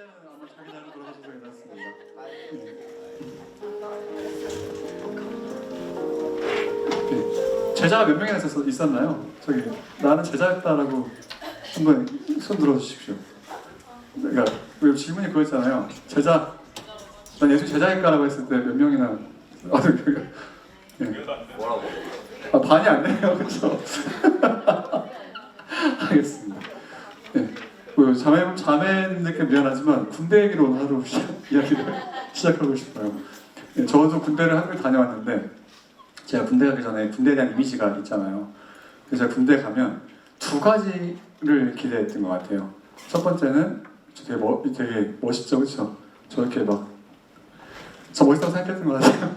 때는 아마 자기 자리로 돌아가셔도 괜찮습니다. 네. 제자가 몇 명이나 있었나요? 저기 나는 제자였다라고 한번 손 들어주십시오. 그러니까 왜 질문이 그거였잖아요. 제자, 난 예수 제자일까라고 했을 때 몇 명이나 네. 뭐라고? 아, 반이 안 돼요, 그렇죠? 알겠습니다. 네. 자매님들께 미안하지만 군대 얘기로 오늘 하루 이야기를 시작하고 싶어요. 네, 저도 군대를 한번 다녀왔는데 제가 군대 가기 전에 군대에 대한 이미지가 있잖아요. 그래서 제가 군대 가면 두 가지를 기대했던 것 같아요. 첫 번째는 되게 멋있죠, 그렇죠? 저렇게 저 멋있다고 생각했던 것 같아요.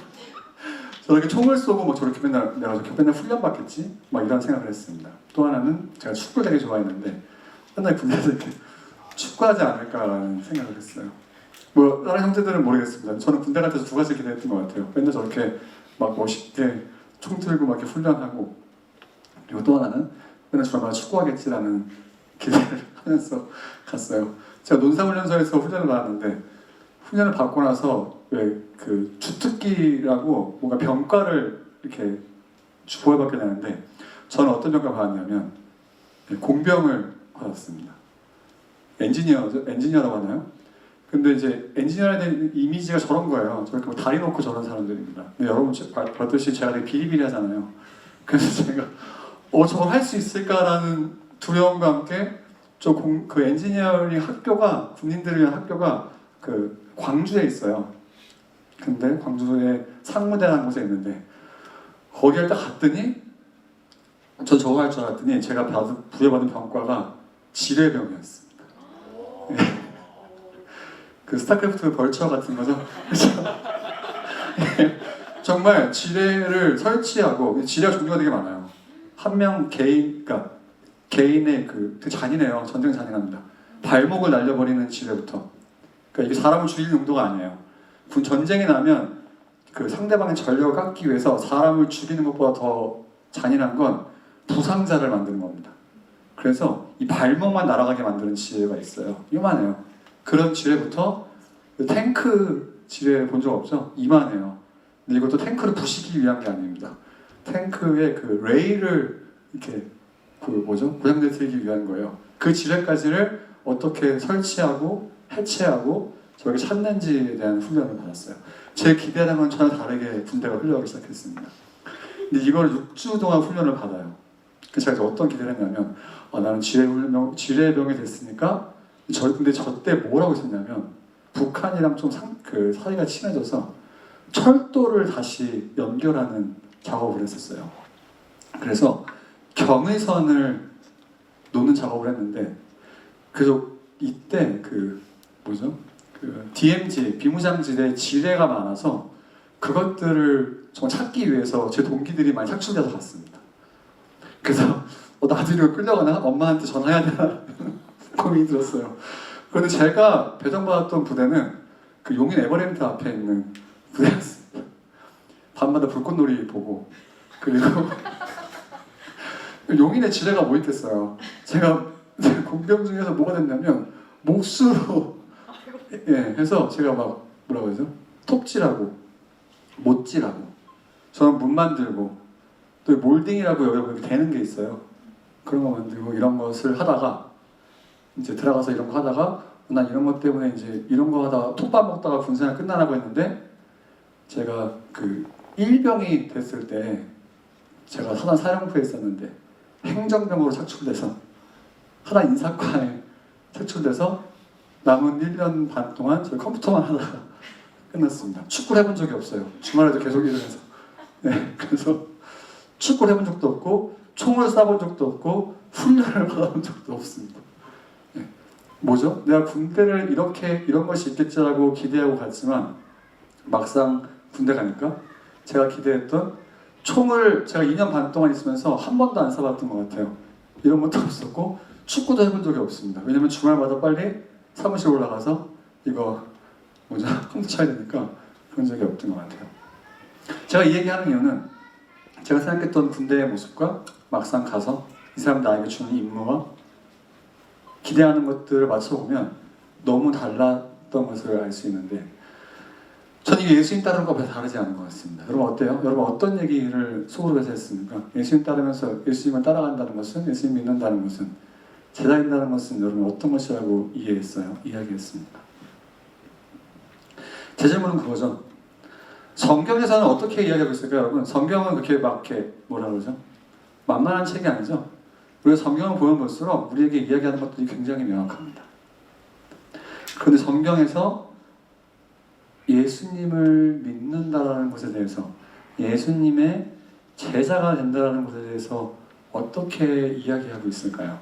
저렇게 총을 쏘고 저렇게 내가 저렇게 맨날 훈련 받겠지? 이런 생각을 했습니다. 또 하나는 제가 축구를 되게 좋아했는데 맨날 군대에서 이렇게 축구하지 않을까라는 생각을 했어요. 다른 형제들은 모르겠습니다. 저는 군대 갈 때도 두 가지 기대했던 것 같아요. 맨날 저렇게 멋있게 총 들고 이렇게 훈련하고, 그리고 또 하나는 맨날 저랑 축구하겠지라는 기대를 하면서 갔어요. 제가 논사훈련소에서 훈련을 받았는데 훈련을 받고 나서 왜 그 주특기라고 뭔가 병과를 이렇게 부여받게 되는데 저는 어떤 병과 받았냐면 공병을 받았습니다. 엔지니어라고 하나요? 근데 이제 엔지니어에 대한 이미지가 저런 거예요. 저렇게 다리 놓고 저런 사람들입니다. 근데 여러분 봤듯이 제가 되게 비리비리하잖아요. 그래서 제가 저걸 할 수 있을까라는 두려움과 함께 그 엔지니어링 학교가, 군인들을 위한 학교가 그 광주에 있어요. 근데 광주에 상무대라는 곳에 있는데 거기에 딱 갔더니 전 저거 할 줄 알았더니 제가 부여받은 병과가 지뢰병이었습니다. 네. 그 스타크래프트 벌처 같은 거죠. 네. 정말 지뢰를 설치하고, 지뢰가 종류가 되게 많아요. 한 명 그러니까 개인의 되게 잔인해요. 전쟁 잔인합니다. 발목을 날려버리는 지뢰부터. 그러니까 이게 사람을 죽이는 용도가 아니에요. 전쟁이 나면 그 상대방의 전력을 깎기 위해서 사람을 죽이는 것보다 더 잔인한 건 부상자를 만드는 겁니다. 그래서 이 발목만 날아가게 만드는 지뢰가 있어요. 이만해요. 그런 지뢰부터 탱크 지뢰 본 적 없죠? 이만해요. 근데 이것도 탱크를 부시기 위한 게 아닙니다. 탱크의 그 레일을 이렇게 고장내 틀기 위한 거예요. 그 지뢰까지를 어떻게 설치하고 해체하고 저렇게 찾는지에 대한 훈련을 받았어요. 제 기대랑은 전혀 다르게 군대가 흘러가기 시작했습니다. 근데 이걸 6주 동안 훈련을 받아요. 그래서 제가 어떤 기대를 했냐면 나는 지뢰병이 됐으니까 근데 저 때 뭐라고 했었냐면 북한이랑 좀 사이가 친해져서 철도를 다시 연결하는 작업을 했었어요. 그래서 경의선을 놓는 작업을 했는데 그래서 이때 DMZ, 비무장지대에 지뢰가 많아서 그것들을 정말 찾기 위해서 제 동기들이 많이 착출돼서 갔습니다. 그래서 나도 이거 끌려가나? 엄마한테 전화해야 되나? 고민이 들었어요. 그런데 제가 배정받았던 부대는 그 용인 에버랜드 앞에 있는 부대였습니다. 밤마다 불꽃놀이 보고, 그리고 용인에 지뢰가 뭐 있겠어요. 제가 공병 중에서 뭐가 됐냐면 몫으로 해서 제가 뭐라고 하죠? 톱질하고 못질하고 저는 문 만들고 또 몰딩이라고 여기 되는 게 있어요. 그런 거 만들고 이런 것을 하다가 이제 들어가서 이런 거 하다가 난 이런 것 때문에 이제 이런 거 하다가 톱밥 먹다가 군생활 끝나라고 했는데 제가 그 일병이 됐을 때 제가 사단 사령부에 있었는데 행정병으로 착출돼서 사단 인사과에 착출돼서 남은 1년 반 동안 저희 컴퓨터만 하다가 끝났습니다. 축구를 해본 적이 없어요. 주말에도 계속 일을 해서. 네, 그래서 축구를 해본 적도 없고 총을 쏴본 적도 없고 훈련을 받아본 적도 없습니다. 네. 뭐죠? 내가 군대를 이런 것이 있겠지라고 기대하고 갔지만 막상 군대 가니까 제가 기대했던 총을 제가 2년 반 동안 있으면서 한 번도 안 쏴봤던 것 같아요. 이런 것도 없었고 축구도 해본 적이 없습니다. 왜냐면 주말마다 빨리 사무실 올라가서 컴퓨터 쳐야 되니까 그런 적이 없던 것 같아요. 제가 이 얘기하는 이유는 제가 생각했던 군대의 모습과 막상 가서 이 사람 나에게 주는 임무와 기대하는 것들을 맞춰보면 너무 달랐던 것을 알 수 있는데 저는 이게 예수님 따르는 것보다 다르지 않은 것 같습니다. 여러분 어때요? 여러분 어떤 얘기를 속으로 해서 했습니까? 예수님 따르면서 예수님을 따라간다는 것은, 예수님 믿는다는 것은, 제자인다는 것은 여러분 어떤 것이라고 이해했어요? 이야기했습니까? 제 질문은 그거죠. 성경에서는 어떻게 이야기하고 있을까요, 여러분? 성경은 그렇게 막 이렇게 뭐라 그러죠? 만만한 책이 아니죠. 우리가 성경을 보면 볼수록 우리에게 이야기하는 것들이 굉장히 명확합니다. 그런데 성경에서 예수님을 믿는다라는 것에 대해서, 예수님의 제자가 된다라는 것에 대해서 어떻게 이야기하고 있을까요?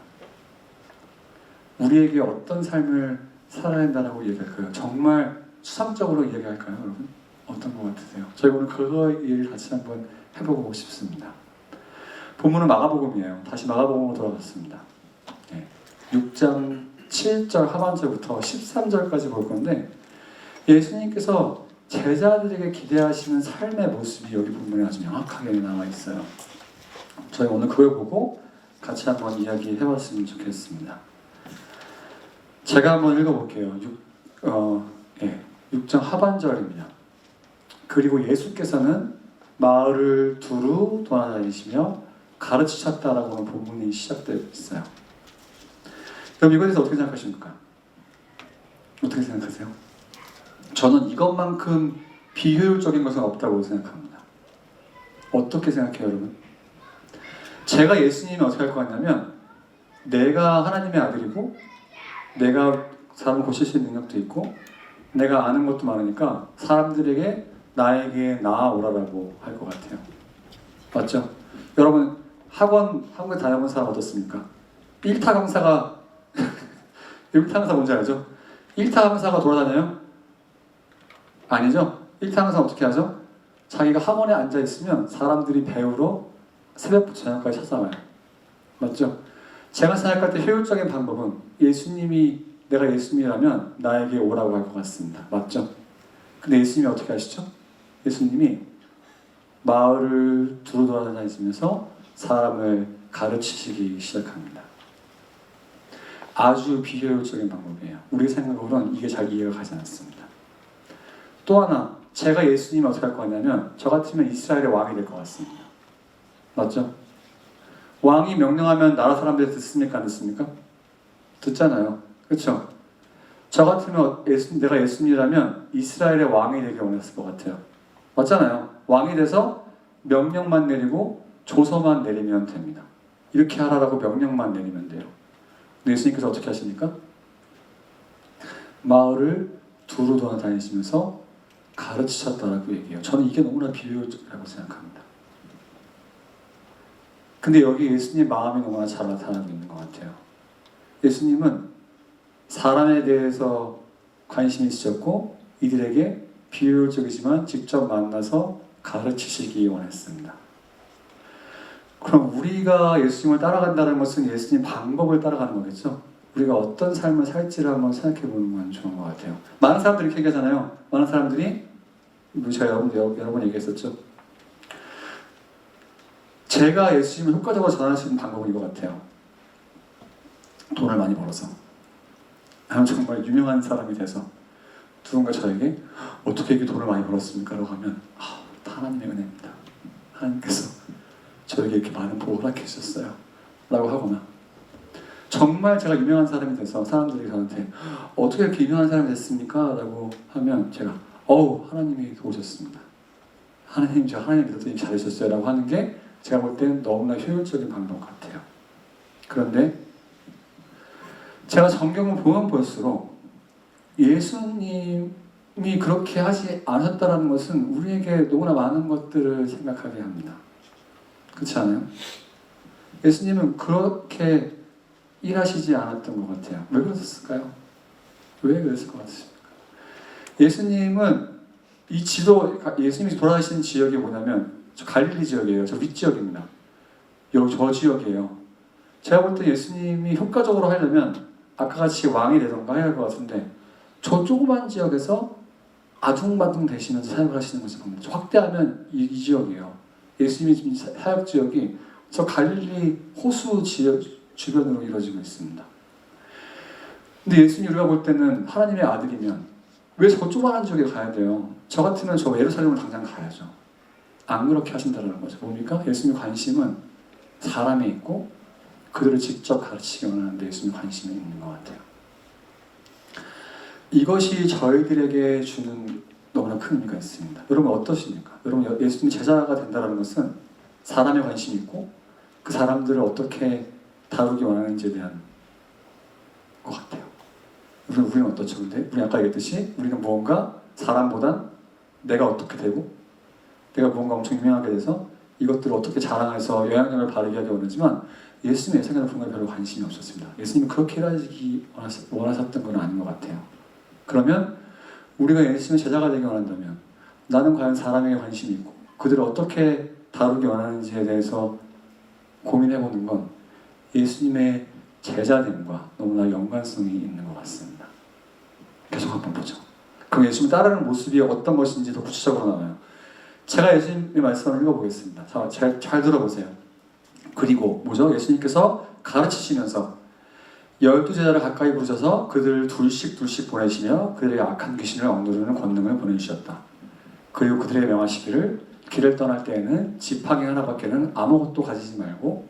우리에게 어떤 삶을 살아야 한다고 이야기할까요? 정말 추상적으로 이야기할까요, 여러분? 어떤 것 같으세요? 저희 오늘 그거 얘기를 같이 한번 해보고 싶습니다. 본문은 마가복음이에요. 다시 마가복음으로 돌아갔습니다. 6장 7절 하반절부터 13절까지 볼 건데, 예수님께서 제자들에게 기대하시는 삶의 모습이 여기 본문에 아주 명확하게 나와 있어요. 저희 오늘 그걸 보고 같이 한번 이야기해봤으면 좋겠습니다. 제가 한번 읽어볼게요. 6장 하반절입니다. 그리고 예수께서는 마을을 두루 돌아다니시며 가르치셨다라고 본문이 시작되어 있어요. 그럼 이거에 대해서 어떻게 생각하십니까? 어떻게 생각하세요? 저는 이것만큼 비효율적인 것은 없다고 생각합니다. 어떻게 생각해요, 여러분? 제가 예수님이 어떻게 할 것 같냐면, 내가 하나님의 아들이고 내가 사람을 고칠 수 있는 능력도 있고 내가 아는 것도 많으니까 사람들에게 나에게 나아오라라고 할 것 같아요. 맞죠? 여러분 학원에 다녀본 사람 어떻습니까? 1타 강사가 1타 강사 뭔지 알죠? 1타 강사가 돌아다녀요? 아니죠? 1타 강사 어떻게 하죠? 자기가 학원에 앉아 있으면 사람들이 배우러 새벽부터 저녁까지 찾아와요. 맞죠? 제가 생각할 때 효율적인 방법은 내가 예수님이라면 나에게 오라고 할 것 같습니다. 맞죠? 근데 예수님이 어떻게 하시죠? 예수님이 마을을 두루 돌아다니시면서 사람을 가르치시기 시작합니다. 아주 비효율적인 방법이에요. 우리 생각으로는 이게 잘 이해가 가지 않습니다. 또 하나, 제가 예수님이 어떻게 할 것 같냐면 저 같으면 이스라엘의 왕이 될 것 같습니다. 맞죠? 왕이 명령하면 나라 사람들이 듣습니까? 안 듣습니까? 듣잖아요. 그렇죠? 저 같으면 내가 예수님이라면 이스라엘의 왕이 되길 원했을 것 같아요. 맞잖아요. 왕이 돼서 명령만 내리고 조서만 내리면 됩니다. 이렇게 하라고 명령만 내리면 돼요. 근데 예수님께서 어떻게 하십니까? 마을을 두루 돌아다니시면서 가르치셨다라고 얘기해요. 저는 이게 너무나 비효율적이라고 생각합니다. 근데 여기 예수님 마음이 너무나 잘 나타나고 있는 것 같아요. 예수님은 사람에 대해서 관심이 있으셨고 이들에게 비효율적이지만 직접 만나서 가르치시기 원했습니다. 그럼 우리가 예수님을 따라간다는 것은 예수님 방법을 따라가는 거겠죠? 우리가 어떤 삶을 살지를 한번 생각해 보는 건 좋은 것 같아요. 많은 사람들이 이렇게 얘기하잖아요. 많은 사람들이 제가 여러 번 얘기했었죠. 제가 예수님을 효과적으로 전할 수 있는 방법은 이거 같아요. 돈을 많이 벌어서 정말 유명한 사람이 돼서 누군가 저에게 어떻게 이렇게 돈을 많이 벌었습니까? 라고 하면 다 하나님의 은혜입니다. 하나님께서 저에게 이렇게 많은 복을 허락해 주셨어요. 라고 하거나 정말 제가 유명한 사람이 돼서 사람들이 저한테 어떻게 이렇게 유명한 사람이 됐습니까? 라고 하면 제가 하나님이 도우셨습니다. 하나님 믿었더니 잘해주셨어요. 라고 하는 게 제가 볼 때는 너무나 효율적인 방법 같아요. 그런데 제가 성경을 보면 볼수록 예수님이 그렇게 하지 않았다는 것은 우리에게 너무나 많은 것들을 생각하게 합니다. 그렇지 않아요? 예수님은 그렇게 일하시지 않았던 것 같아요. 왜 그랬을까요? 왜 그랬을 것 같으십니까? 예수님은 예수님이 돌아가신 지역이 뭐냐면 저 갈릴리 지역이에요. 저 윗지역입니다. 저 지역이에요. 제가 볼 때 예수님이 효과적으로 하려면 아까 같이 왕이 되던가 해야 할 것 같은데 저 조그만 지역에서 아둥바둥 되시면서 사역을 하시는 것을 봅니다. 확대하면 이 지역이에요. 예수님이 지금 사역 지역이 저 갈릴리 호수 지역 주변으로 이루어지고 있습니다. 근데 예수님 우리가 볼 때는 하나님의 아들이면 왜 저 조그마한 지역에 가야 돼요? 저 같으면 저 예루살렘을 당장 가야죠. 안 그렇게 하신다는 거죠. 뭡니까? 예수님의 관심은 사람에 있고 그들을 직접 가르치기 원하는데 예수님의 관심이 있는 것 같아요. 이것이 저희들에게 주는 너무나 큰 의미가 있습니다. 여러분 어떠십니까? 여러분 예수님 제자가 된다는 것은 사람에 관심이 있고 그 사람들을 어떻게 다루기 원하는지에 대한 것 같아요. 우리는 어떻죠? 근데 우리 아까 얘기했듯이 우리는 무언가 사람보단 내가 어떻게 되고 내가 무언가 엄청 유명하게 돼서 이것들을 어떻게 자랑해서 영향력을 바르게 하기 원하지만 예수님의 예상에는 그런 거에 별로 관심이 없었습니다. 예수님은 그렇게 일하기 원하셨던 건 아닌 것 같아요. 그러면 우리가 예수님의 제자가 되기 원한다면 나는 과연 사람에게 관심이 있고 그들을 어떻게 다루기 원하는지에 대해서 고민해보는 건 예수님의 제자됨과 너무나 연관성이 있는 것 같습니다. 계속 한번 보죠. 그럼 예수님 따르는 모습이 어떤 것인지 더 구체적으로 나와요. 제가 예수님의 말씀을 읽어보겠습니다. 잘 들어보세요. 그리고 뭐죠? 예수님께서 가르치시면서 12제자를 가까이 부르셔서 그들을 둘씩 보내시며 그들의 악한 귀신을 억누르는 권능을 보내주셨다. 그리고 그들에게 명하시기를 길을 떠날 때에는 지팡이 하나밖에는 아무것도 가지지 말고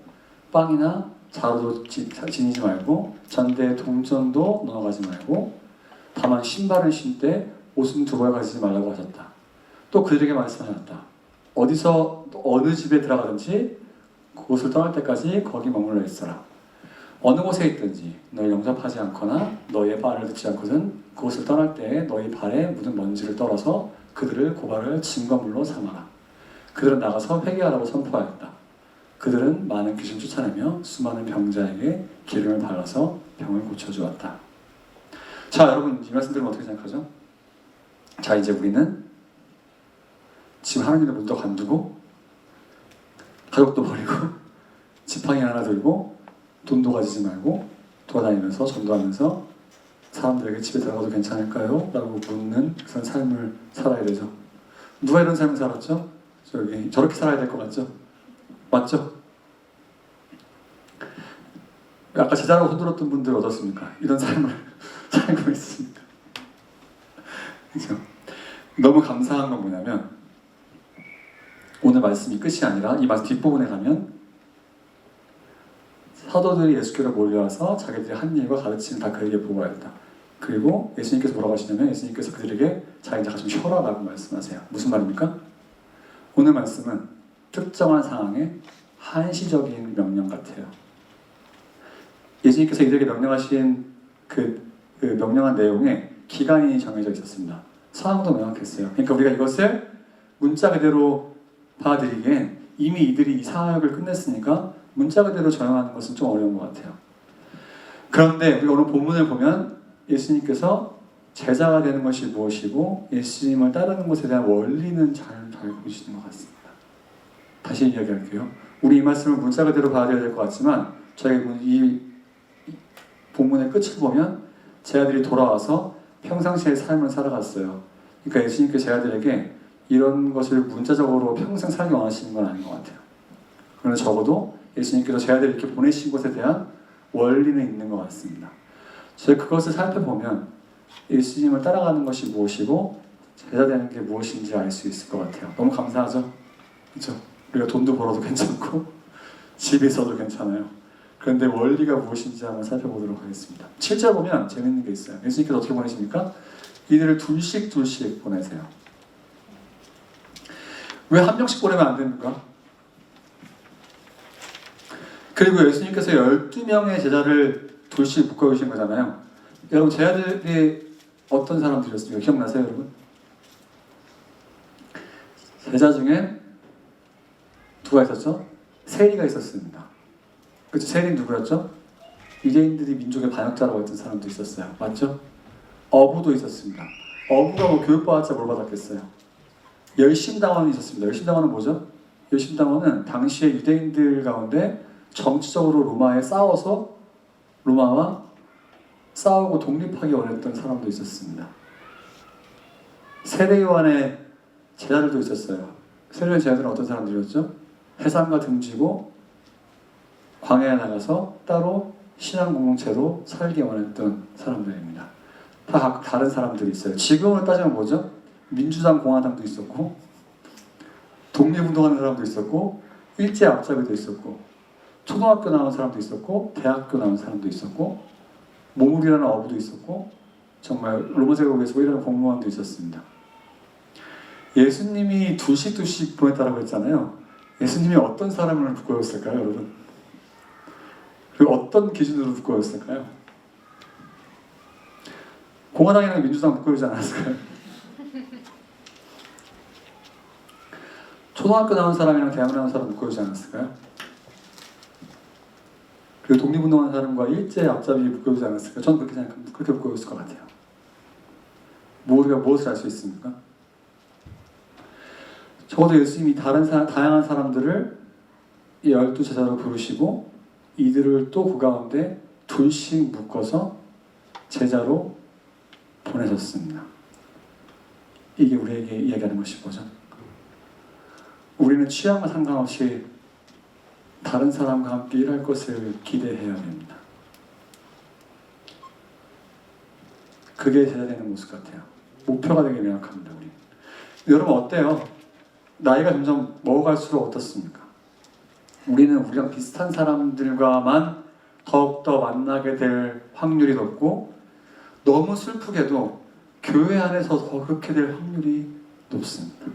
빵이나 자루도 지니지 말고 전대에 동전도 넣어가지 말고 다만 신발을 신되 옷은 두 벌 가지지 말라고 하셨다. 또 그들에게 말씀하셨다. 어디서 어느 집에 들어가든지 그곳을 떠날 때까지 거기 머물러 있어라. 어느 곳에 있든지 너를 영접하지 않거나 너의 말을 듣지 않거든 그곳을 떠날 때에 너희 발에 묻은 먼지를 떨어서 그들을 고발을 증거물로 삼아라. 그들은 나가서 회개하라고 선포하였다. 그들은 많은 귀신 쫓아내며 수많은 병자에게 기름을 발라서 병을 고쳐주었다. 자, 여러분 이 말씀 들으면 어떻게 생각하죠? 자, 이제 우리는 지금 하나님의 문도 간두고 가족도 버리고 지팡이 하나 들고 돈도 가지지 말고 돌아다니면서 전도하면서 사람들에게 집에 들어가도 괜찮을까요? 라고 묻는 그런 삶을 살아야 되죠. 누가 이런 삶을 살았죠? 저렇게 살아야 될 것 같죠? 맞죠? 아까 제자라고 손들었던 분들 어떻습니까? 이런 삶을 살고 있습니까? 그렇죠? 너무 감사한 건 뭐냐면 오늘 말씀이 끝이 아니라 이 말씀 뒷부분에 가면 사도들이 예수께로 몰려와서 자기들이 한 일과 가르침을 다 그에게 보고하였다. 그리고 예수님께서 뭐라고 하시냐면 예수님께서 그들에게 자 이제 가서 쉬어라라고 말씀하세요. 무슨 말입니까? 오늘 말씀은 특정한 상황에 한시적인 명령 같아요. 예수님께서 이들에게 명령하신 그 명령한 내용에 기간이 정해져 있었습니다. 상황도 명확했어요. 그러니까 우리가 이것을 문자 그대로 받아들이기엔 이미 이들이 이 사역을 끝냈으니까 문자 그대로 적용하는 것은 좀 어려운 것 같아요. 그런데 우리가 오늘 본문을 보면 예수님께서 제자가 되는 것이 무엇이고 예수님을 따르는 것에 대한 원리는 잘 보시는 것 같습니다. 다시 이야기할게요. 우리 이 말씀을 문자 그대로 받아들여야 될 것 같지만 저희가 이 본문의 끝을 보면 제자들이 돌아와서 평상시의 삶을 살아갔어요. 그러니까 예수님께서 제자들에게 이런 것을 문자적으로 평생 살기 원하시는 건 아닌 것 같아요. 그러나 적어도 예수님께서 제자들을 이렇게 보내신 것에 대한 원리는 있는 것 같습니다. 저희 그것을 살펴보면 예수님을 따라가는 것이 무엇이고 제자 되는 게 무엇인지 알 수 있을 것 같아요. 너무 감사하죠? 그렇죠? 우리가 돈도 벌어도 괜찮고 집에 있어도 괜찮아요. 그런데 원리가 무엇인지 한번 살펴보도록 하겠습니다. 7절 보면 재밌는 게 있어요. 예수님께서 어떻게 보내십니까? 이들을 둘씩 보내세요. 왜 한 명씩 보내면 안 됩니까? 그리고 예수님께서 12명의 제자를 둘씩 묶어주신 거잖아요. 여러분 제자들이 어떤 사람들이었습니까? 기억나세요 여러분? 제자 중에 누가 있었죠? 세리가 있었습니다. 그렇죠? 세리는 누구였죠? 유대인들이 민족의 반역자라고 했던 사람도 있었어요. 맞죠? 어부도 있었습니다. 어부가 뭐 교육받았자 뭘 받았겠어요? 열심당원이 있었습니다. 열심당원은 뭐죠? 열심당원은 당시에 유대인들 가운데 정치적으로 로마와 싸우고 독립하기 원했던 사람도 있었습니다. 세례요한의 제자들도 있었어요. 세례요한 제자들은 어떤 사람들이었죠? 해산과 등지고 광야에 나가서 따로 신앙 공동체로 살기 원했던 사람들입니다. 다 각각 다른 사람들이 있어요. 지금으로 따지면 뭐죠? 민주당, 공화당도 있었고 독립운동하는 사람도 있었고 일제 앞잡이도 있었고 초등학교 나온 사람도 있었고 대학교 나온 사람도 있었고 모물이라는 어부도 있었고 정말 로마 제국에서 일하는 공무원도 있었습니다. 예수님이 두씩 보냈다라고 했잖아요. 예수님이 어떤 사람을 부끄러웠을까요, 여러분? 그리고 어떤 기준으로 부끄러웠을까요? 공화당이랑 민주당 부끄러우지 않았을까요? 초등학교 나온 사람이랑 대학 나온 사람 부끄러우지 않았을까요? 그리고 독립운동하는 사람과 일제 앞잡이 부끄러우지 않았을까요? 저는 그렇게 생각합니다. 그렇게 부끄러웠을 것 같아요. 우리가 무엇을 알 수 있습니까? 적어도 예수님이 다양한 사람들을 12제자로 부르시고 이들을 또 그 가운데 둘씩 묶어서 제자로 보내셨습니다. 이게 우리에게 이야기하는 것이 뭐죠? 우리는 취향과 상관없이 다른 사람과 함께 일할 것을 기대해야 됩니다. 그게 제자되는 모습 같아요. 목표가 되게 명확합니다. 우리. 여러분 어때요? 나이가 점점 먹어갈수록 어떻습니까? 우리는 우리랑 비슷한 사람들과만 더욱더 만나게 될 확률이 높고 너무 슬프게도 교회 안에서 더 그렇게 될 확률이 높습니다.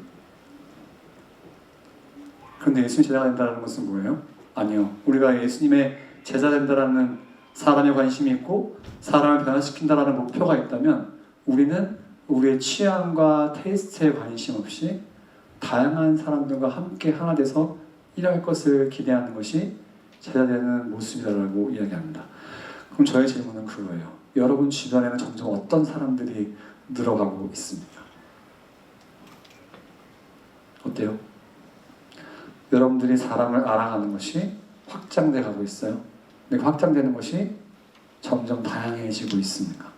그런데 예수님 제자가 된다는 것은 뭐예요? 아니요. 우리가 예수님의 제자 된다는 사람에 관심이 있고 사람을 변화시킨다는 목표가 있다면 우리는 우리의 취향과 테이스트에 관심 없이 다양한 사람들과 함께 하나 돼서 일할 것을 기대하는 것이 제자되는 모습이라고 이야기합니다. 그럼 저의 질문은 그거예요. 여러분 주변에는 점점 어떤 사람들이 늘어가고 있습니까? 어때요? 여러분들이 사람을 알아가는 것이 확장돼 가고 있어요? 근데 확장되는 것이 점점 다양해지고 있습니까?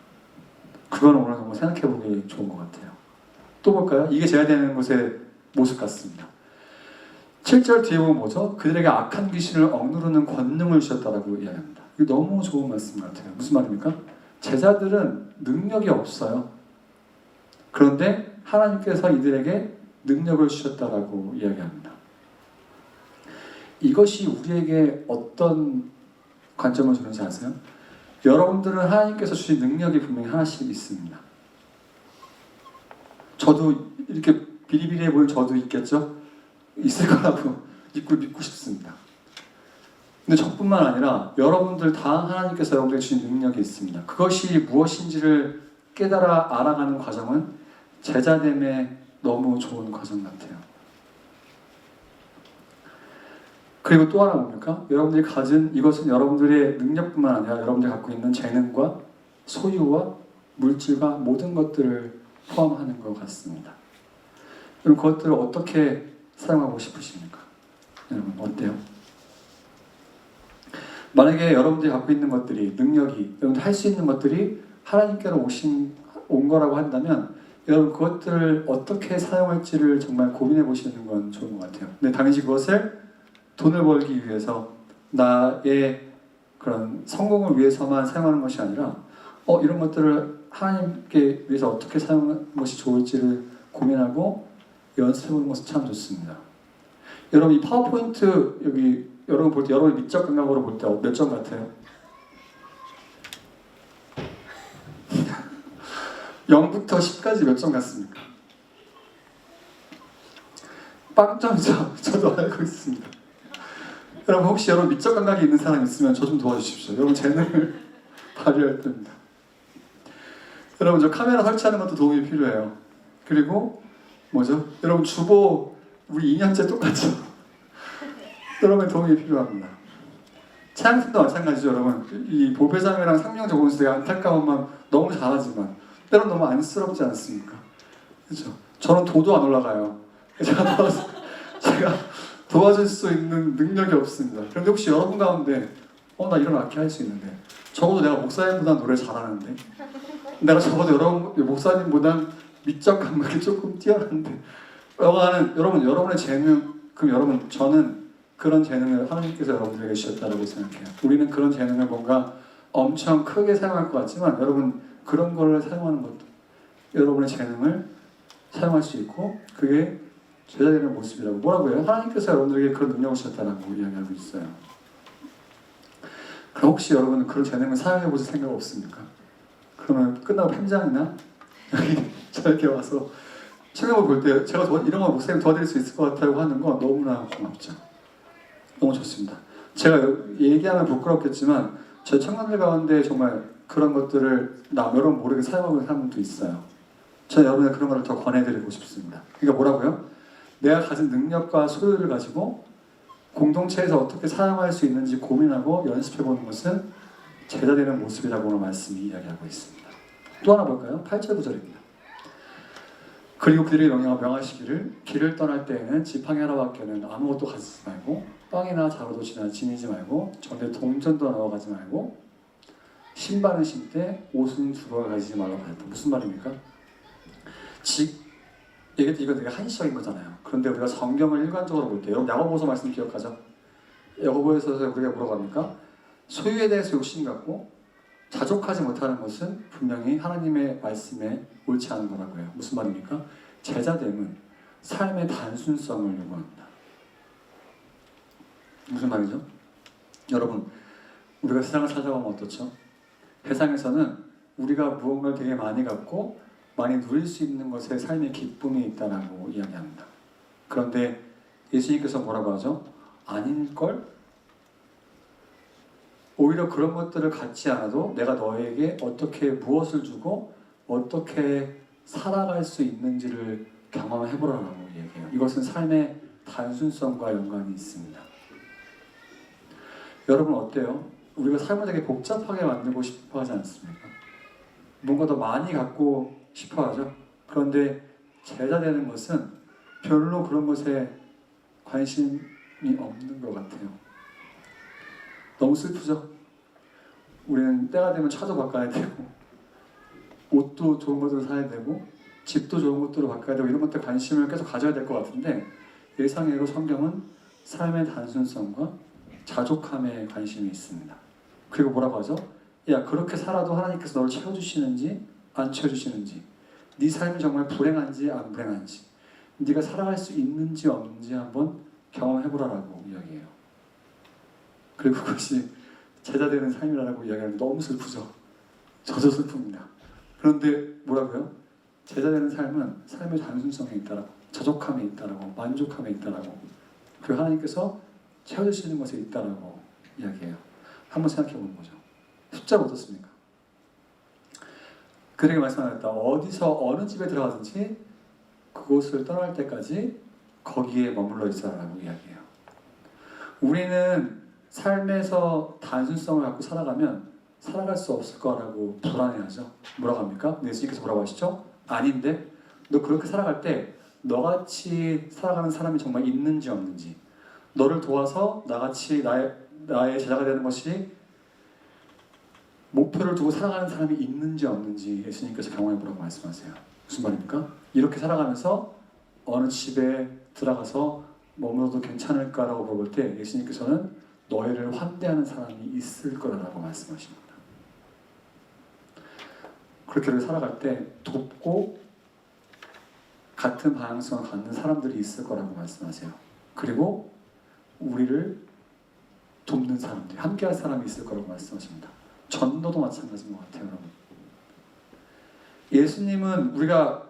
그건 오늘 한번 생각해 보기 좋은 것 같아요. 또 볼까요? 이게 제자되는 것의 모습 같습니다. 7절 뒤에 보면 뭐죠? 그들에게 악한 귀신을 억누르는 권능을 주셨다라고 이야기합니다. 이거 너무 좋은 말씀 같아요. 무슨 말입니까? 제자들은 능력이 없어요. 그런데 하나님께서 이들에게 능력을 주셨다라고 이야기합니다. 이것이 우리에게 어떤 관점을 주는지 아세요? 여러분들은 하나님께서 주신 능력이 분명히 하나씩 있습니다. 저도 이렇게 비리비리해 보이는 저도 있겠죠? 있을 거라고 믿고 싶습니다. 근데 저뿐만 아니라 여러분들 다 하나님께서 여러분들에게 주신 능력이 있습니다. 그것이 무엇인지를 깨달아 알아가는 과정은 제자됨에 너무 좋은 과정 같아요. 그리고 또 하나 뭡니까? 여러분들이 가진 이것은 여러분들의 능력뿐만 아니라 여러분들이 갖고 있는 재능과 소유와 물질과 모든 것들을 포함하는 것 같습니다. 그럼 그것들을 어떻게 사용하고 싶으십니까? 여러분 어때요? 만약에 여러분들이 갖고 있는 것들이 능력이 여러분들 할 수 있는 것들이 하나님께로 온 거라고 한다면 여러분 그것들을 어떻게 사용할지를 정말 고민해 보시는 건 좋은 것 같아요. 근데 당연히 그것을 돈을 벌기 위해서 나의 그런 성공을 위해서만 사용하는 것이 아니라 이런 것들을 하나님께 위해서 어떻게 사용하는 것이 좋을지를 고민하고 연습해보는 것은 참 좋습니다. 여러분 이 파워포인트 여기 여러분 볼 때 여러분의 미적 감각으로 볼 때 몇 점 같아요? 0부터 10까지 몇 점 같습니까? 빵점이죠. 저도 알고 있습니다. 여러분 혹시 여러분 미적 감각이 있는 사람 있으면 저 좀 도와주십시오. 여러분 재능을 발휘할 때입니다. 여러분 저 카메라 설치하는 것도 도움이 필요해요. 그리고 뭐죠? 여러분 주보 우리 2년째 똑같죠? 여러분의 도움이 필요합니다. 차양팀도 마찬가지죠. 여러분 이 보배상이랑 상명제 보면서 되게 안타까운 마음 너무 잘하지만 때론 너무 안쓰럽지 않습니까? 그렇죠? 저는 도도 안 올라가요. 제가 도와줄 수 있는 능력이 없습니다. 그런데 혹시 여러분 가운데 나 이런 악기 할 수 있는데 적어도 내가 목사님보다 노래 잘하는데 내가 적어도 여러분 목사님보다 미적 감각이 조금 뛰어난데 라고 하는 여러분의 재능 그럼 여러분 저는 그런 재능을 하나님께서 여러분들에게 주셨다고 생각해요. 우리는 그런 재능을 뭔가 엄청 크게 사용할 것 같지만 여러분 그런 걸 사용하는 것도 여러분의 재능을 사용할 수 있고 그게 제자되는 모습이라고. 뭐라고요? 하나님께서 여러분들에게 그런 능력을 주셨다고 이야기하고 있어요. 그럼 혹시 여러분은 그런 재능을 사용해 보실 생각 없습니까? 그러면 끝나고 팬장이나 여기 저렇게 와서 책임을 볼 때 제가 이런 거 목사님 도와드릴 수 있을 것 같다고 하는 거 너무나 고맙죠. 너무 좋습니다. 제가 얘기하면 부끄럽겠지만 저 청년들 가운데 정말 그런 것들을 여러분 모르게 사용하고 있는 사람도 있어요. 저는 여러분의 그런 걸 더 권해드리고 싶습니다. 그러니까 뭐라고요? 내가 가진 능력과 소유를 가지고 공동체에서 어떻게 사용할 수 있는지 고민하고 연습해보는 것은 제자되는 모습이라고 오늘 말씀이 이야기하고 있습니다. 또 하나 볼까요? 8절 9절입니다. 그리고 그들이 명하시기를 길을 떠날 때에는 지팡이 하나밖에는 아무것도 가지지 말고 빵이나 자루도 지니지 말고 전에 동전도 넣어가지 말고 신발은 신되 옷은 두벌 가지지 말라고 했다. 무슨 말입니까? 이거 되게 한시적인 거잖아요. 그런데 우리가 성경을 일관적으로 볼 때, 여러분 야고보서 말씀 기억하죠? 야고보에서 우리가 뭐라고 합니까? 소유에 대해서 욕심 갖고 자족하지 못하는 것은 분명히 하나님의 말씀에 옳지 않은 거라고요. 무슨 말입니까? 제자됨은 삶의 단순성을 요구합니다. 무슨 말이죠? 여러분, 우리가 세상을 살다 보면 어떻죠? 세상에서는 우리가 무언가를 되게 많이 갖고 많이 누릴 수 있는 것에 삶의 기쁨이 있다라고 이야기합니다. 그런데 예수님께서 뭐라고 하죠? 아닌걸? 오히려 그런 것들을 갖지 않아도 내가 너에게 어떻게 무엇을 주고 어떻게 살아갈 수 있는지를 경험해보라고 얘기해요. 이것은 삶의 단순성과 연관이 있습니다. 여러분 어때요? 우리가 삶을 되게 복잡하게 만들고 싶어 하지 않습니까? 뭔가 더 많이 갖고 싶어 하죠. 그런데 제자 되는 것은 별로 그런 것에 관심이 없는 것 같아요. 너무 슬프죠? 우리는 때가 되면 차도 바꿔야 되고 옷도 좋은 것들을 사야 되고 집도 좋은 것들을 바꿔야 되고 이런 것들 관심을 계속 가져야 될 것 같은데 예상외로 성경은 삶의 단순성과 자족함에 관심이 있습니다. 그리고 뭐라고 하죠? 야, 그렇게 살아도 하나님께서 너를 채워주시는지 안 채워주시는지, 네 삶이 정말 불행한지 안 불행한지, 네가 살아갈 수 있는지 없는지 한번 경험해보라라고 이야기해요. 그리고 그것이 제자되는 삶이라고 이야기하면 너무 슬프죠. 저도 슬픕니다. 그런데 뭐라고요? 제자되는 삶은 삶의 단순성에 있다라고, 자족함에 있다라고, 만족함에 있다라고, 그 하나님께서 채워주시는 것에 있다라고 이야기해요. 한번 생각해보는 거죠. 숫자가 어떻습니까? 그에게 말씀하셨다. 어디서 어느 집에 들어가든지 그곳을 떠날 때까지 거기에 머물러 있어라라고 이야기해요. 우리는 삶에서 단순성을 갖고 살아가면 살아갈 수 없을 거라고 불안해하죠. 뭐라고 합니까? 예수님께서 뭐라고 하시죠? 아닌데 너 그렇게 살아갈 때 너같이 살아가는 사람이 정말 있는지 없는지, 너를 도와서 나같이 나의 제자가 되는 것이 목표를 두고 살아가는 사람이 있는지 없는지 예수님께서 경험해보라고 말씀하세요. 무슨 말입니까? 이렇게 살아가면서 어느 집에 들어가서 머물러도 괜찮을까라고 물어볼 때 예수님께서는 너희를 환대하는 사람이 있을 거라고 말씀하십니다. 그렇게 살아갈 때 돕고 같은 방향성을 갖는 사람들이 있을 거라고 말씀하세요. 그리고 우리를 돕는 사람들이, 함께할 사람이 있을 거라고 말씀하십니다. 전도도 마찬가지인 것 같아요, 여러분. 예수님은 우리가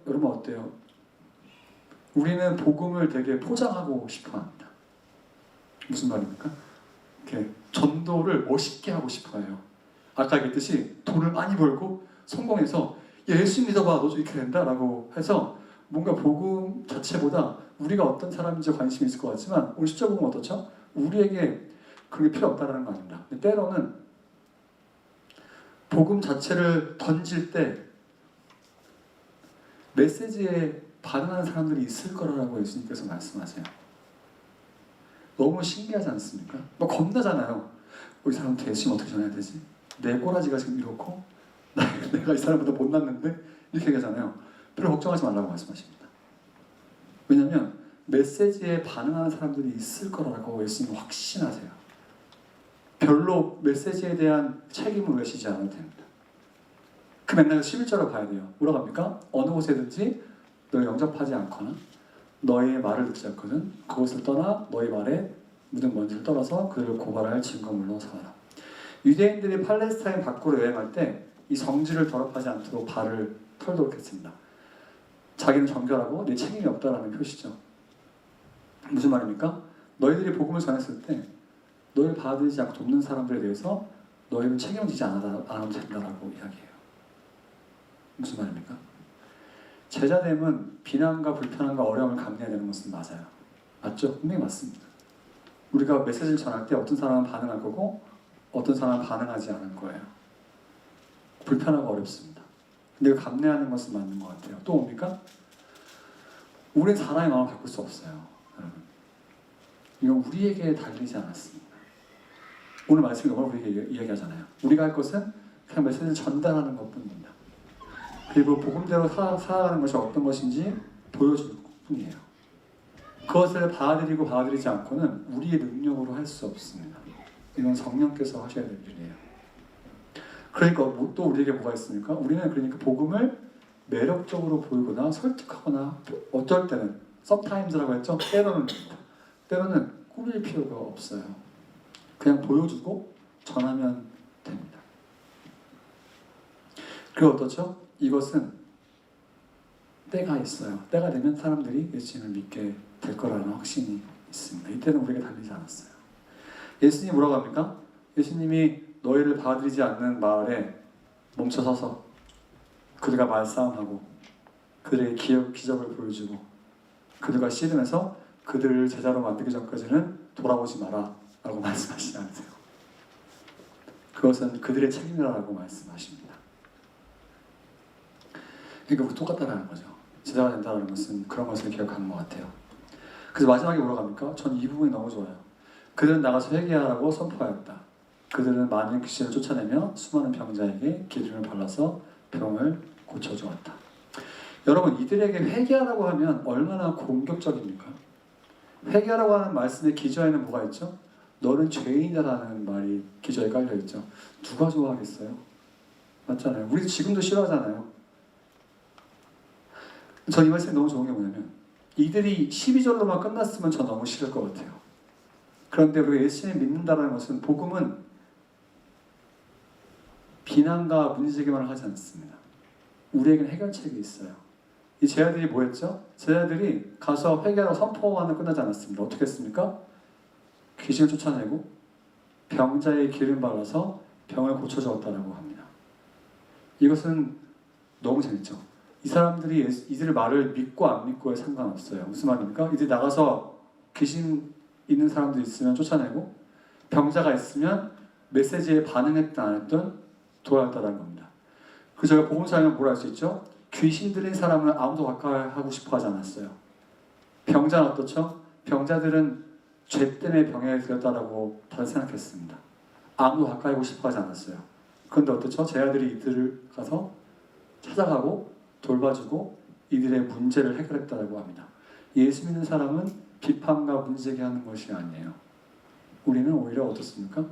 여러분 어때요? 우리는 복음을 되게 포장하고 싶어합니다. 무슨 말입니까? 이렇게 전도를 멋있게 하고 싶어해요. 아까 얘기했듯이 돈을 많이 벌고 성공해서 예수 믿어봐, 너도 이렇게 된다라고 해서 뭔가 복음 자체보다 우리가 어떤 사람인지 관심이 있을 것 같지만 오늘 십자 복음 어떻죠? 우리에게 그게 필요 없다라는 거 아닙니다. 때로는 복음 자체를 던질 때 메시지에 반응하는 사람들이 있을 거라고 예수님께서 말씀하세요. 너무 신기하지 않습니까? 막 겁나잖아요. 이 사람한테 예수님 어떻게 전해야 되지? 내 꼬라지가 지금 이렇고 내가 이 사람보다 못났는데 이렇게 얘기하잖아요. 별로 걱정하지 말라고 말씀하십니다. 왜냐하면 메시지에 반응하는 사람들이 있을 거라고 예수님 확신하세요. 별로 메시지에 대한 책임을 의식하지 않아도 됩니다. 그 맥락을 11절로 봐야 돼요. 뭐라고 합니까? 어느 곳에든지 너를 영접하지 않거나 너의 말을 듣지 않거든 그곳을 떠나 너의 말에 묻은 먼지를 떨어서 그들을 고발할 증거물로 삼아라. 유대인들이 팔레스타인 밖으로 여행할 때 이 성지를 더럽하지 않도록 발을 털도록 했습니다. 자기는 정결하고 내 책임이 없다라는 표시죠. 무슨 말입니까? 너희들이 복음을 전했을 때 너희를 받아들이지 않고 돕는 사람들에 대해서 너희는 책임지지 않아도 된다라고 이야기해요. 무슨 말입니까? 제자됨은 비난과 불편함과 어려움을 감내해야 되는 것은 맞아요. 맞죠? 분명히 맞습니다. 우리가 메시지를 전할 때 어떤 사람은 반응할 거고 어떤 사람은 반응하지 않을 거예요. 불편하고 어렵습니다. 근데 감내하는 것은 맞는 것 같아요. 또 뭡니까? 우리는 사람의 마음을 바꿀 수 없어요. 여러분. 이건 우리에게 달리지 않았습니다. 오늘 말씀이 이걸 우리에게 이야기하잖아요. 우리가 할 것은 그냥 메시지를 전달하는 것뿐입니다. 그리고 복음대로 살아가는 것이 어떤 것인지 보여줄 뿐이에요. 그것을 받아들이고 받아들이지 않고는 우리의 능력으로 할 수 없습니다. 이건 성령께서 하셔야 될 일이에요. 그러니까 또 우리에게 뭐가 있습니까? 우리는 그러니까 복음을 매력적으로 보이거나 설득하거나 어쩔 때는 sometimes라고 했죠? 때로는 꾸밀 필요가 없어요. 그냥 보여주고 전하면 됩니다. 그리고 어떻죠? 이것은 때가 있어요. 때가 되면 사람들이 예수님을 믿게 될 거라는 확신이 있습니다. 이때는 우리가 달리지 않았어요. 예수님이 뭐라고 합니까? 예수님이 너희를 받아들이지 않는 마을에 멈춰서서 그들과 말싸움하고 그들에게 기적을 보여주고 그들과 씨름해서 그들을 제자로 만들기 전까지는 돌아오지 마라 라고 말씀하시지 않으세요. 그것은 그들의 책임이라고 말씀하십니다. 그러니까 우리 똑같다라는 거죠. 제자가 된다는 것은 그런 것을 기억하는 것 같아요. 그래서 마지막에 뭐라고 합니까? 전 이 부분이 너무 좋아요. 그들은 나가서 회개하라고 선포하였다. 그들은 많은 귀신을 쫓아내며 수많은 병자에게 기름을 발라서 병을 고쳐주었다. 여러분, 이들에게 회개하라고 하면 얼마나 공격적입니까? 회개하라고 하는 말씀의 기저에는 뭐가 있죠? 너는 죄인이다라는 말이 기저에 깔려있죠. 누가 좋아하겠어요? 맞잖아요. 우리 지금도 싫어하잖아요. 전 이 말씀이 너무 좋은 게 뭐냐면 이들이 12절로만 끝났으면 전 너무 싫을 것 같아요. 그런데 우리가 예수님 믿는다는 것은 복음은 비난과 문제제기만 하지 않습니다. 우리에게는 해결책이 있어요. 이 제자들이 뭐 했죠? 제자들이 가서 회개하러 선포하는 끝나지 않았습니다. 어떻게 했습니까? 귀신을 쫓아내고 병자에 기름 발라서 병을 고쳐주었다라고 합니다. 이것은 너무 재밌죠. 이 사람들이 이들의 말을 믿고 안 믿고에 상관없어요. 무슨 말입니까? 이들이 나가서 귀신 있는 사람들 있으면 쫓아내고 병자가 있으면 메시지에 반응했든 안 했든 도와줬다는 겁니다. 그래서 저희가 복음서에는 뭐라 할 수 있죠? 귀신 들린 사람은 아무도 가까이 하고 싶어 하지 않았어요. 병자는 어떻죠? 병자들은 죄 때문에 병에 들었다라고 다들 생각했습니다. 아무도 가까이 하고 싶어 하지 않았어요. 그런데 어떻죠? 제자들이 이들을 가서 찾아가고 돌봐주고 이들의 문제를 해결했다고 합니다. 예수 믿는 사람은 비판과 문제제기하는 것이 아니에요. 우리는 오히려 어떻습니까?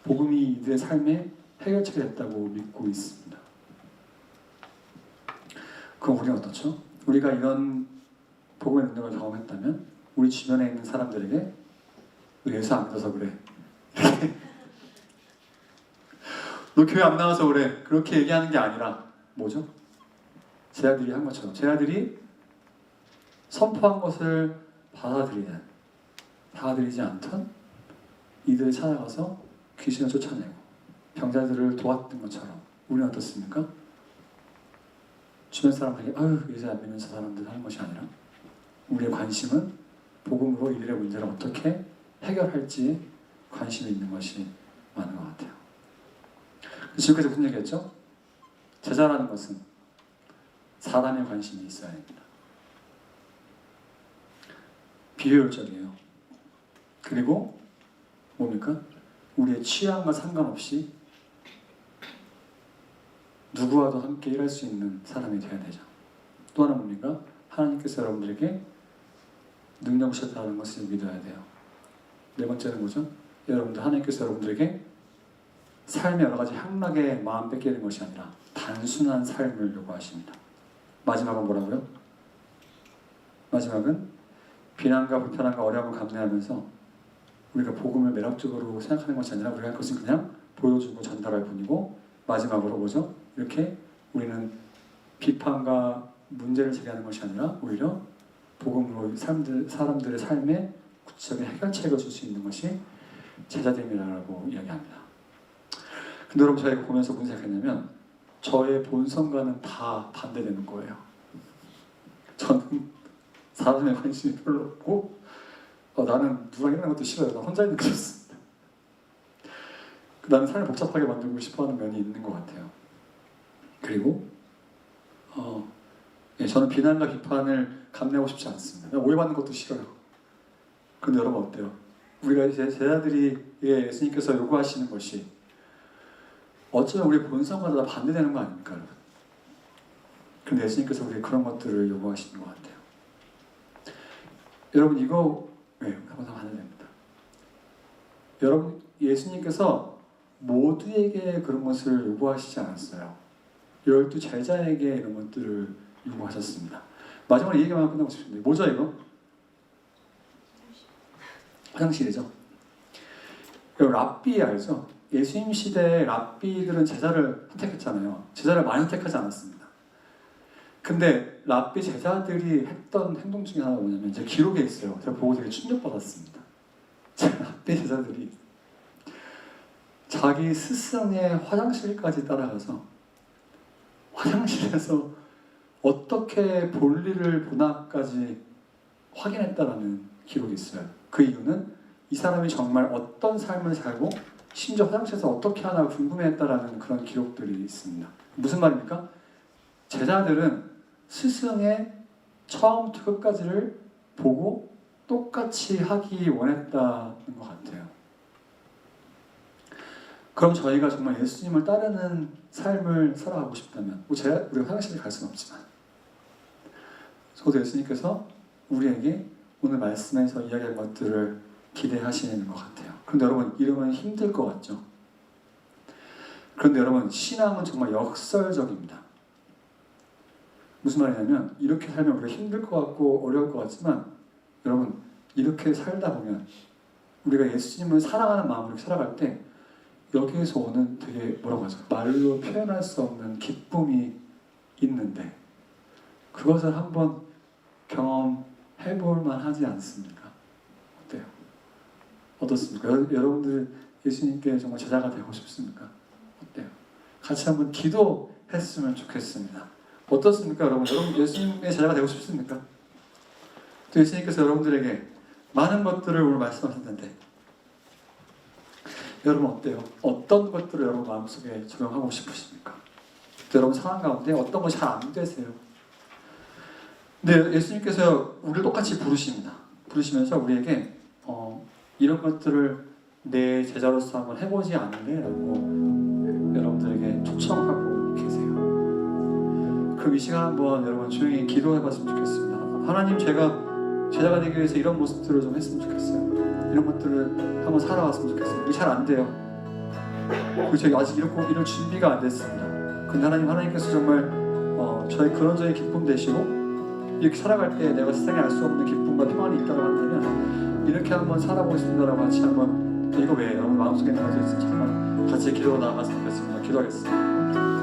복음이 이들의 삶에 해결책이 됐다고 믿고 있습니다. 그럼 우리는 어떻죠? 우리가 이런 복음의 능력을 경험했다면 우리 주변에 있는 사람들에게 너 예수 안 믿어서 그래. 너 교회 안 나와서 그래. 그렇게 얘기하는 게 아니라 뭐죠? 제자들이 한 것처럼 제자들이 선포한 것을 받아들이지 않던 이들을 찾아가서 귀신을 쫓아내고 병자들을 도왔던 것처럼 우리는 어떻습니까? 주변 사람에게 아유 예수 안 믿는 저 사람들 하는 것이 아니라 우리의 관심은 복음으로 이들의 문제를 어떻게 해결할지 관심이 있는 것이 많은 것 같아요. 지금까지 무슨 얘기했죠? 제자라는 것은 사람의 관심이 있어야 합니다. 비효율적이에요. 그리고 뭡니까? 우리의 취향과 상관없이 누구와도 함께 일할 수 있는 사람이 되어야 되죠. 또 하나 뭡니까? 하나님께서 여러분들에게 능력 주셨다는 것을 믿어야 돼요. 네 번째는 뭐죠? 여러분들, 하나님께서 여러분들에게 삶의 여러 가지 향락에 마음 뺏기는 것이 아니라 단순한 삶을 요구하십니다. 마지막은 뭐라고요? 마지막은 비난과 불편함과 어려움을 감내하면서 우리가 복음을 매력적으로 생각하는 것이 아니라 우리가 할 것은 그냥 보여주고 전달할 뿐이고, 마지막으로 뭐죠? 이렇게 우리는 비판과 문제를 제기하는 것이 아니라 오히려 복음으로 사람들의 삶에 구체적인 해결책을 줄 수 있는 것이 제자됨이라고 이야기합니다. 근데 여러분, 저희가 보면서 무슨 생각했냐면 저의 본성과는 다 반대되는 거예요. 저는 사람에 관심이 별로 없고 나는 누구랑 일하는 것도 싫어요. 나 혼자 있는 게 좋습니다. 나는 삶을 복잡하게 만들고 싶어하는 면이 있는 것 같아요. 그리고 저는 비난과 비판을 감내하고 싶지 않습니다. 오해받는 것도 싫어요. 근데 여러분 어때요? 우리가 이제 제자들이 예수님께서 요구하시는 것이 어쩌면 우리 본성과 다 반대되는 거 아닙니까, 여러분? 근데 예수님께서 우리 그런 것들을 요구하시는 것 같아요. 여러분 이거 한번 반대됩니다. 여러분, 예수님께서 모두에게 그런 것을 요구하시지 않았어요. 12 제자에게 이런 것들을 요구하셨습니다. 마지막으로 이 얘기만 끝나고 싶습니다. 뭐죠 이거? 화장실이죠. 랍비 알죠? 예수님 시대에 랍비들은 제자를 선택했잖아요. 제자를 많이 선택하지 않았습니다. 근데 랍비 제자들이 했던 행동 중에 하나가 뭐냐면 제 기록에 있어요. 제가 보고 되게 충격받았습니다. 랍비 제자들이 자기 스승의 화장실까지 따라가서 화장실에서 어떻게 볼일을 보나까지 확인했다라는 기록이 있어요. 그 이유는 이 사람이 정말 어떤 삶을 살고 심지어 화장실에서 어떻게 하나 궁금해했다라는 그런 기록들이 있습니다. 무슨 말입니까? 제자들은 스승의 처음부터 끝까지를 보고 똑같이 하기 원했다는 것 같아요. 그럼 저희가 정말 예수님을 따르는 삶을 살아가고 싶다면 우리가 화장실에 갈 수는 없지만 저도 예수님께서 우리에게 오늘 말씀에서 이야기한 것들을 기대하시는 것 같아요. 그런데 여러분, 이러면 힘들 것 같죠? 그런데 여러분, 신앙은 정말 역설적입니다. 무슨 말이냐면 이렇게 살면 우리가 힘들 것 같고 어려울 것 같지만 여러분, 이렇게 살다 보면 우리가 예수님을 사랑하는 마음으로 살아갈 때 여기에서 오는 되게 뭐라고 하죠? 말로 표현할 수 없는 기쁨이 있는데 그것을 한번 경험해볼 만하지 않습니까? 어때요? 어떻습니까? 여러분들 예수님께 정말 제자가 되고 싶습니까? 어때요? 같이 한번 기도했으면 좋겠습니다. 어떻습니까, 여러분? 여러분 예수님의 제자가 되고 싶습니까? 또 예수님께서 여러분들에게 많은 것들을 오늘 말씀하셨는데 여러분 어때요? 어떤 것들을 여러분 마음속에 적용하고 싶으십니까? 또 여러분 상황 가운데 어떤 것이 잘 안 되세요? 근데 예수님께서 우리를 똑같이 부르십니다. 부르시면서 우리에게 이런 것들을 내 제자로서 한번 해보지 않을래? 라고 여러분들에게 초청하고 계세요. 그럼 이 시간 한번 여러분 조용히 기도해봤으면 좋겠습니다. 하나님, 제가 제자가 되기 위해서 이런 모습들을 좀 했으면 좋겠어요. 이런 것들을 한번 살아왔으면 좋겠어요. 이게 잘 안 돼요. 그리고 저희 아직 이럴 준비가 안 됐습니다. 근데 하나님께서 정말 저희 그런 기쁨 되시고 이렇게 살아갈 때 내가 세상에 알 수 없는 기쁨과 평안이 있다고 한다면 이렇게 한번 살아보겠습니다라고 같이 한번 이거 왜 여러분 마음속에 나가져 있으면 정말 같이 기도로 나아갔으면 좋겠습니다. 기도하겠습니다.